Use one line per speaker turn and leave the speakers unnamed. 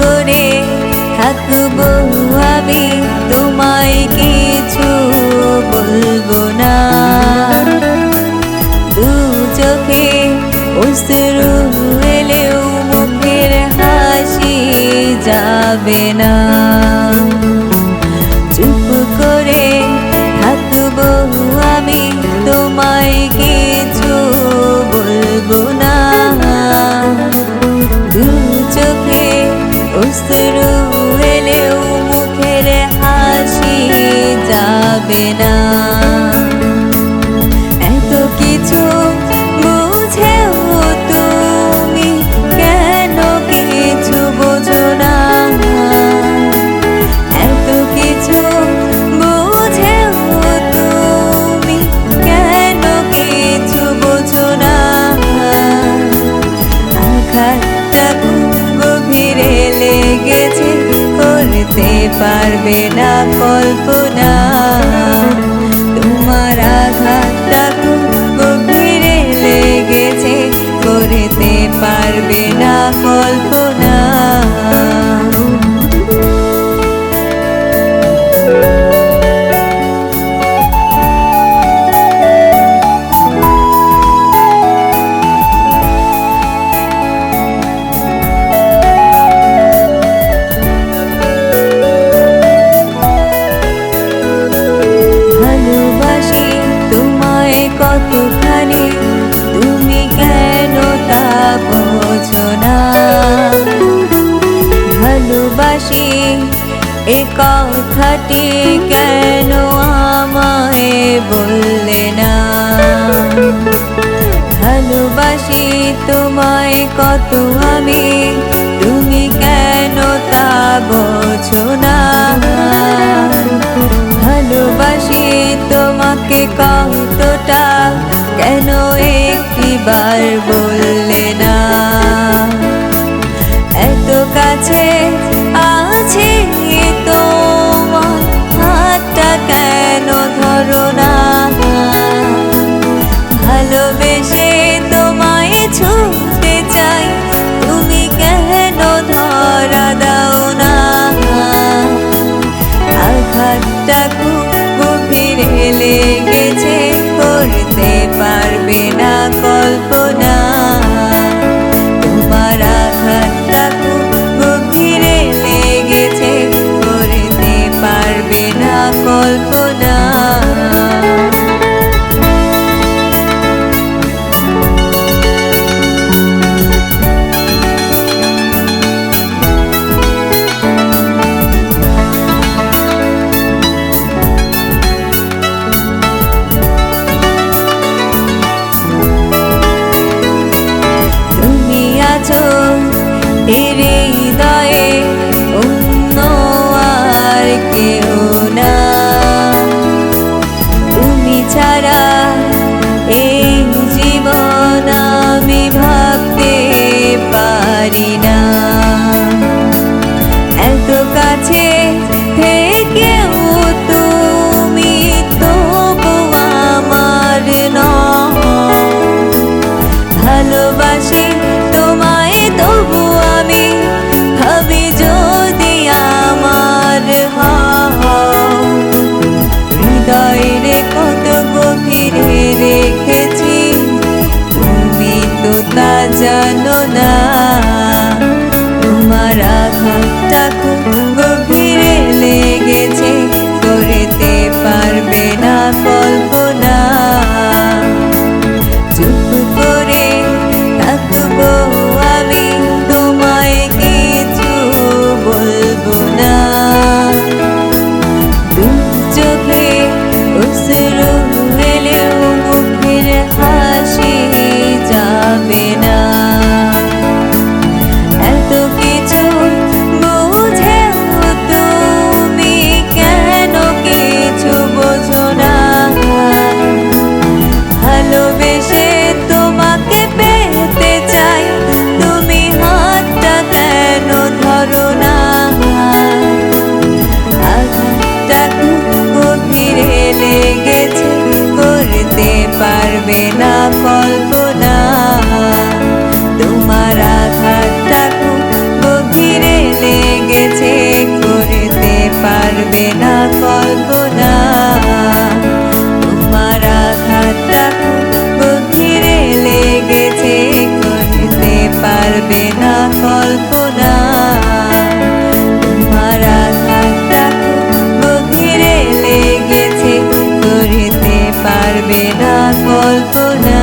করে থাকবো আমি, তোমায় কিছু বলবো না। দু চোখে অশ্রু এলেও মুখের হাসি যাবে না। চুপ করে থাকবো আমি, তোমায় কিছু বলবো না। দু চোখে অশ্রু এলেও মুখের হাসি যাবে না। এত কিছু বুঝেও তুমি কেন কিছু বোঝো না? এত কিছু বুঝেও তুমি কেন কিছু বোঝো না? আঘাতটা গভীরে লেগেছে, করতে পারবে না কল্পনা। তোমার আঘাতটা গভীরে লেগেছে, করতে পারবে না কল্পনা। কতখানি তুমি কেন তা বোঝো না? ভালোবাসি এ কথাটি কেন আমায় বললে না? ভালোবাসি তোমায় কত আমি, তুমি কেন তা বোঝো না? ভালোবাসি তোমাকে কতটা, কেন একটিবার বললে না? এত কাছে আছে তোমার হাতটা কেন ধরো না? ভালোবেসে তোমায় ছুঁতে চাই, তুমি কেন ধরা দাও না? আঘাতটা গভীরে লেগেছে, করতে পারবে না কল্পনা। তোমার আঘাতটা গভীরে লেগেছে, করতে পারবে না কল্পনা। পারবে না কল্পনা। তোমার আঘাতটা খুব গভীরে লেগেছে, করতে পারবে না কল্পনা। তোমার আঘাতটা খুব গভীরে লেগেছে, করতে পারবে না কল্পনা। তোমার আঘাতটা খুব গভীরে লেগেছে, করতে পারবে না কল্পনা।